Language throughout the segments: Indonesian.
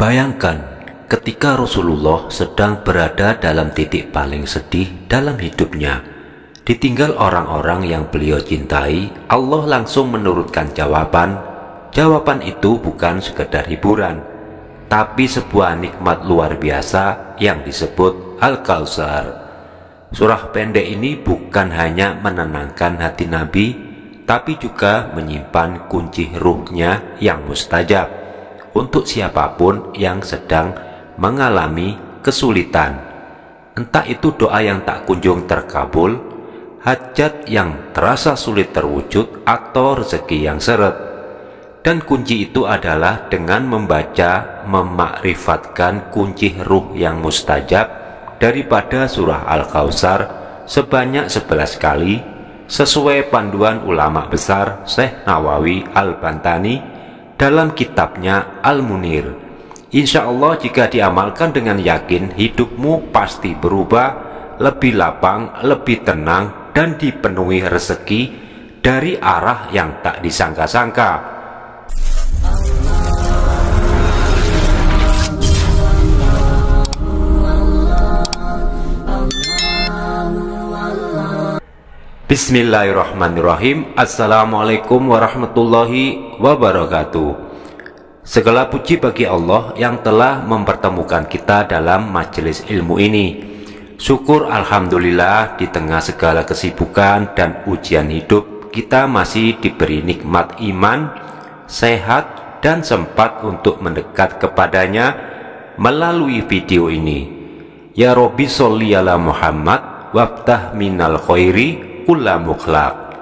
Bayangkan ketika Rasulullah sedang berada dalam titik paling sedih dalam hidupnya, ditinggal orang-orang yang beliau cintai, Allah langsung menurunkan jawaban. Jawaban itu bukan sekedar hiburan, tapi sebuah nikmat luar biasa yang disebut Al-Kautsar. Surah pendek ini bukan hanya menenangkan hati Nabi, tapi juga menyimpan kunci ruhnya yang mustajab untuk siapapun yang sedang mengalami kesulitan. Entah itu doa yang tak kunjung terkabul, hajat yang terasa sulit terwujud, atau rezeki yang seret. Dan kunci itu adalah dengan membaca, memakrifatkan kunci ruh yang mustajab daripada surah Al-Kautsar sebanyak 11 kali, sesuai panduan ulama besar Syekh Nawawi Al-Bantani dalam kitabnya Al-Munir. Insya Allah jika diamalkan dengan yakin, hidupmu pasti berubah, lebih lapang, lebih tenang, dan dipenuhi rezeki dari arah yang tak disangka-sangka. Bismillahirrahmanirrahim. Assalamualaikum warahmatullahi wabarakatuh. Segala puji bagi Allah yang telah mempertemukan kita dalam majelis ilmu ini. Syukur alhamdulillah, di tengah segala kesibukan dan ujian hidup, kita masih diberi nikmat iman, sehat, dan sempat untuk mendekat kepadanya melalui video ini. Ya Robbi sholli ala Muhammad waftah minal khairi kulla mukhlaq.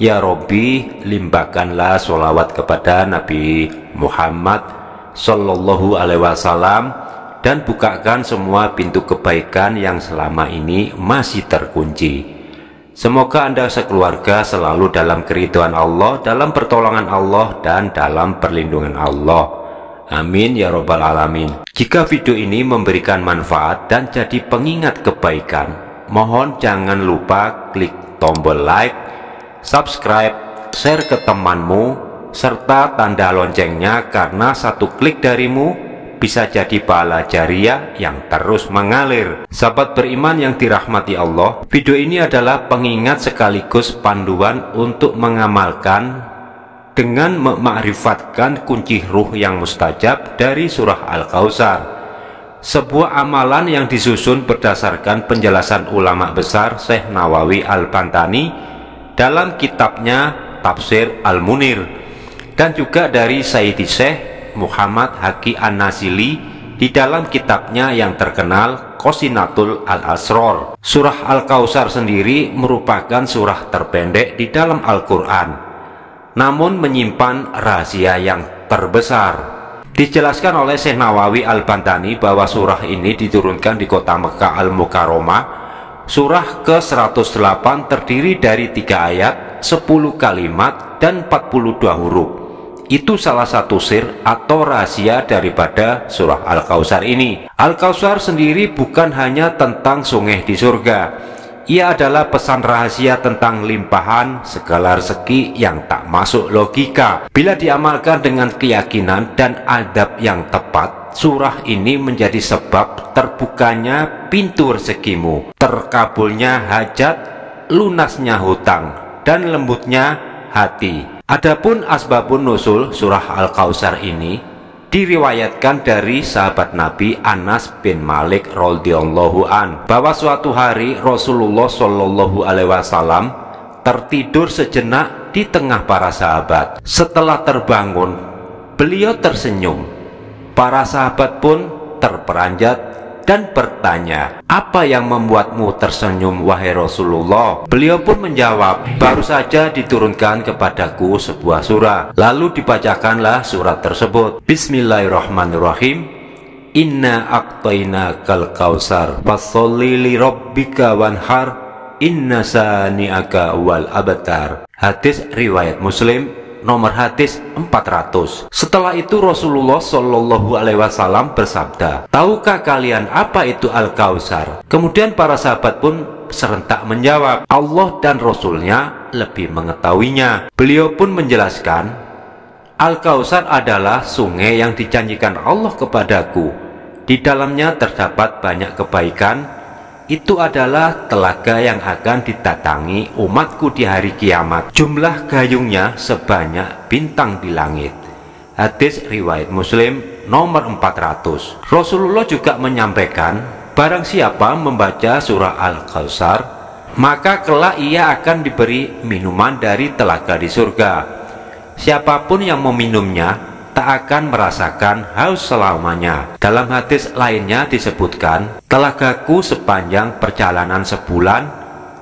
Ya Robbi, limpahkanlah sholawat kepada Nabi Muhammad Sallallahu Alaihi Wasallam dan bukakan semua pintu kebaikan yang selama ini masih terkunci. Semoga Anda sekeluarga selalu dalam keridhaan Allah, dalam pertolongan Allah, dan dalam perlindungan Allah. Amin ya robbal alamin. Jika video ini memberikan manfaat dan jadi pengingat kebaikan, mohon jangan lupa klik tombol like, subscribe, share ke temanmu, serta tanda loncengnya, karena satu klik darimu bisa jadi pahala jariah yang terus mengalir. Sahabat beriman yang dirahmati Allah, video ini adalah pengingat sekaligus panduan untuk mengamalkan dengan memakrifatkan kunci ruh yang mustajab dari surah Al-Kautsar. Sebuah amalan yang disusun berdasarkan penjelasan ulama besar Syekh Nawawi Al-Bantani dalam kitabnya Tafsir Al-Munir, dan juga dari Sayyidi Syekh Muhammad Haqi An-Nazili di dalam kitabnya yang terkenal Qasinatul Al-Asrar. Surah Al-Kautsar sendiri merupakan surah terpendek di dalam Al-Quran, namun menyimpan rahasia yang terbesar. Dijelaskan oleh Syekh Nawawi Al-Bantani bahwa surah ini diturunkan di kota Mekah Al-Mukarramah. Surah ke-108 terdiri dari 3 ayat, 10 kalimat, dan 42 huruf. Itu salah satu sir atau rahasia daripada surah Al-Kautsar ini. Al-Kautsar sendiri bukan hanya tentang sungai di surga. Ia adalah pesan rahasia tentang limpahan segala rezeki yang tak masuk logika. Bila diamalkan dengan keyakinan dan adab yang tepat, surah ini menjadi sebab terbukanya pintu rezekimu, terkabulnya hajat, lunasnya hutang, dan lembutnya hati. Adapun asbabun nuzul surah Al-Kautsar ini diriwayatkan dari sahabat Nabi Anas bin Malik radhiyallahu an, bahwa suatu hari Rasulullah Shallallahu Alaihi Wasallam tertidur sejenak di tengah para sahabat. Setelah terbangun, beliau tersenyum. Para sahabat pun terperanjat dan bertanya, "Apa yang membuatmu tersenyum, wahai Rasulullah?" Beliau pun menjawab, "Baru saja diturunkan kepadaku sebuah surah." Lalu dibacakanlah surat tersebut. Bismillahirrahmanirrahim. Inna a'tainakal kautsar fasholli li rabbika wanhar inna sani'aka wal abtar. Hadis riwayat Muslim, nomor hadis 400. Setelah itu Rasulullah Shallallahu Alaihi Wasallam bersabda, "Tahukah kalian apa itu Al-Kautsar?" Kemudian para sahabat pun serentak menjawab, "Allah dan Rasulnya lebih mengetahuinya." Beliau pun menjelaskan, Al-Kautsar adalah sungai yang dijanjikan Allah kepadaku. Di dalamnya terdapat banyak kebaikan. Itu adalah telaga yang akan didatangi umatku di hari kiamat. Jumlah gayungnya sebanyak bintang di langit. Hadis riwayat Muslim nomor 400. Rasulullah juga menyampaikan, barang siapa membaca surah Al-Kautsar, maka kelak ia akan diberi minuman dari telaga di surga. Siapapun yang meminumnya tak akan merasakan haus selamanya. Dalam hadis lainnya disebutkan, telagaku sepanjang perjalanan sebulan,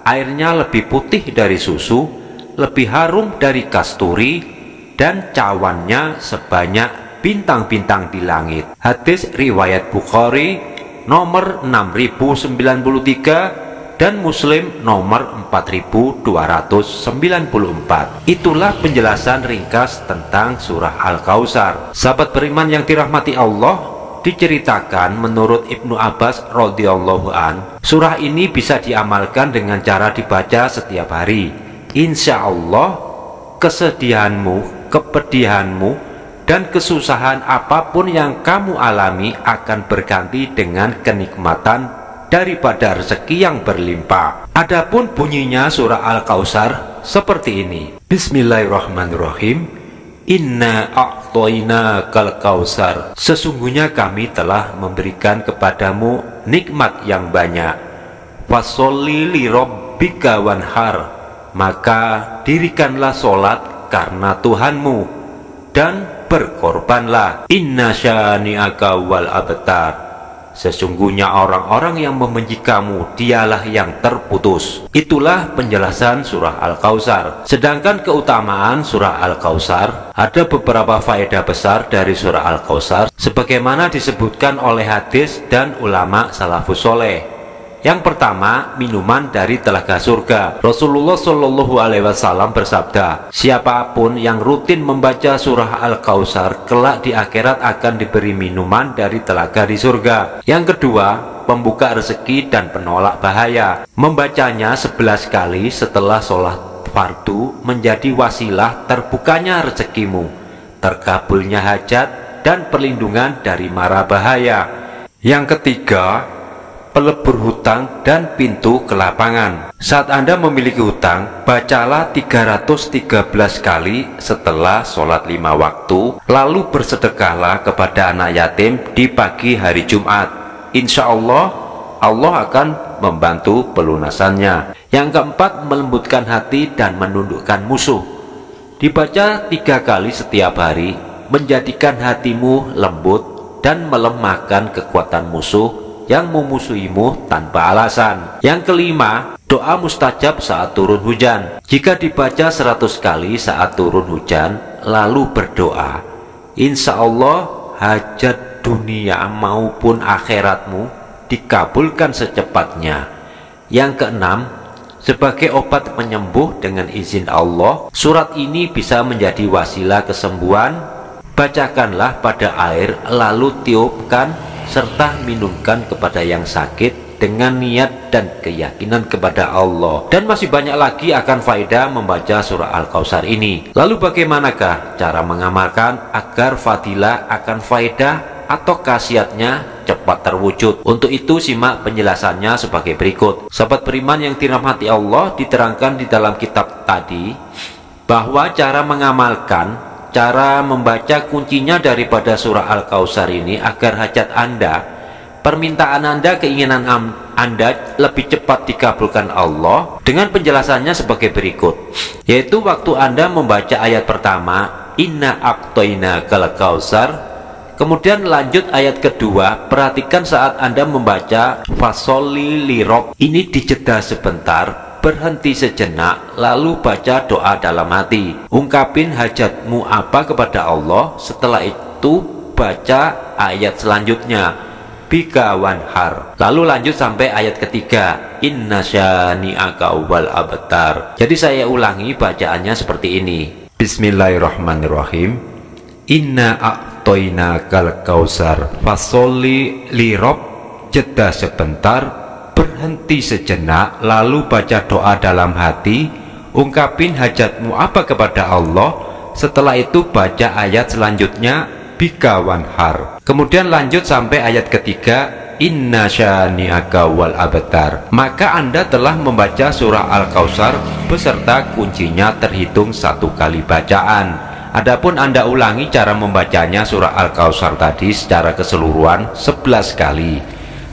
airnya lebih putih dari susu, lebih harum dari kasturi, dan cawannya sebanyak bintang-bintang di langit. Hadis riwayat Bukhari nomor 6093 dan Muslim nomor 4294. Itulah penjelasan ringkas tentang surah Al-Kautsar. Sahabat beriman yang dirahmati Allah, diceritakan menurut Ibnu Abbas radhiyallahu an, surah ini bisa diamalkan dengan cara dibaca setiap hari. Insya Allah kesedihanmu, kepedihanmu, dan kesusahan apapun yang kamu alami akan berganti dengan kenikmatan daripada rezeki yang berlimpah. Adapun bunyinya surah Al-Kautsar seperti ini. Bismillahirrahmanirrahim. Inna a'thainakal kautsar. Sesungguhnya kami telah memberikan kepadamu nikmat yang banyak. Fasholli li rabbika wanhar. Maka dirikanlah solat karena Tuhanmu dan berkorbanlah. Inna syani'aka wal abtar. Sesungguhnya orang-orang yang membenci kamu dialah yang terputus. Itulah penjelasan surah Al-Kautsar. Sedangkan keutamaan surah Al-Kautsar, ada beberapa faedah besar dari surah Al-Kautsar sebagaimana disebutkan oleh hadis dan ulama salafus soleh. Yang pertama, minuman dari telaga surga. Rasulullah Shallallahu Alaihi Wasallam bersabda, siapapun yang rutin membaca surah Al-Kautsar kelak di akhirat akan diberi minuman dari telaga di surga. Yang kedua, pembuka rezeki dan penolak bahaya. Membacanya 11 kali setelah sholat fardu menjadi wasilah terbukanya rezekimu, terkabulnya hajat, dan perlindungan dari mara bahaya. Yang ketiga, pelebur hutang dan pintu kelapangan. Saat Anda memiliki hutang, bacalah 313 kali setelah sholat 5 waktu, lalu bersedekahlah kepada anak yatim di pagi hari Jumat. Insya Allah, Allah akan membantu pelunasannya. Yang keempat, melembutkan hati dan menundukkan musuh. Dibaca 3 kali setiap hari, menjadikan hatimu lembut dan melemahkan kekuatan musuh yang memusuhimu tanpa alasan. Yang kelima, doa mustajab saat turun hujan. Jika dibaca 100 kali saat turun hujan, lalu berdoa, insya Allah hajat dunia maupun akhiratmu dikabulkan secepatnya. Yang keenam, sebagai obat penyembuh dengan izin Allah, surat ini bisa menjadi wasilah kesembuhan. Bacakanlah pada air, lalu tiupkan serta minumkan kepada yang sakit dengan niat dan keyakinan kepada Allah. Dan masih banyak lagi akan faedah membaca surah Al-Kautsar ini. Lalu bagaimanakah cara mengamalkan agar fadilah akan faedah atau khasiatnya cepat terwujud? Untuk itu simak penjelasannya sebagai berikut. Sahabat beriman yang dirahmati Allah, diterangkan di dalam kitab tadi bahwa cara mengamalkan, cara membaca kuncinya daripada surah Al-Kautsar ini agar hajat Anda, permintaan Anda, keinginan Anda lebih cepat dikabulkan Allah, dengan penjelasannya sebagai berikut. Yaitu waktu Anda membaca ayat pertama, Inna a'thainakal kautsar, kemudian lanjut ayat kedua, perhatikan saat Anda membaca Fasholli li rabbika, ini dijeda sebentar, berhenti sejenak, lalu baca doa dalam hati. Ungkapin hajatmu apa kepada Allah. Setelah itu baca ayat selanjutnya, bika wanhar. Lalu lanjut sampai ayat ketiga, inna syani'aka wal abtar. Jadi saya ulangi bacaannya seperti ini. Bismillahirrahmanirrahim. Inna a'thainakal kautsar fasholli li rabbika, jeda sebentar, berhenti sejenak, lalu baca doa dalam hati, ungkapin hajatmu apa kepada Allah. Setelah itu baca ayat selanjutnya bika wanhar. Kemudian lanjut sampai ayat ketiga inna syani'aka wal abtar. Maka Anda telah membaca surah Al-Kautsar beserta kuncinya terhitung 1 kali bacaan. Adapun Anda ulangi cara membacanya surah Al-Kautsar tadi secara keseluruhan 11 kali.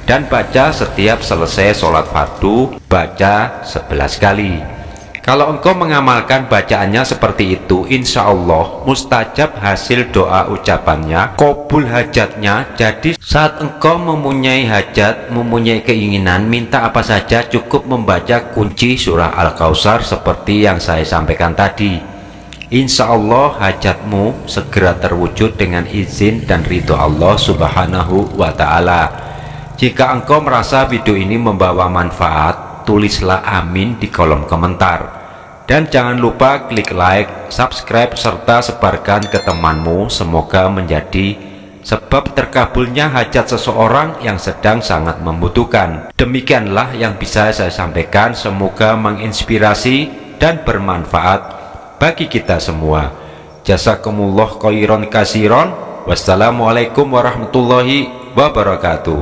Dan baca setiap selesai sholat fardu, baca 11 kali. Kalau engkau mengamalkan bacaannya seperti itu, insya Allah mustajab hasil doa ucapannya, qabul hajatnya. Jadi saat engkau mempunyai hajat, mempunyai keinginan, minta apa saja, cukup membaca kunci surah Al-Kautsar seperti yang saya sampaikan tadi. Insya Allah hajatmu segera terwujud dengan izin dan ridho Allah Subhanahu wa Ta'ala. Jika engkau merasa video ini membawa manfaat, tulislah amin di kolom komentar. Dan jangan lupa klik like, subscribe, serta sebarkan ke temanmu. Semoga menjadi sebab terkabulnya hajat seseorang yang sedang sangat membutuhkan. Demikianlah yang bisa saya sampaikan. Semoga menginspirasi dan bermanfaat bagi kita semua. Jazakumullah khairan kasiron. Wassalamualaikum warahmatullahi wabarakatuh.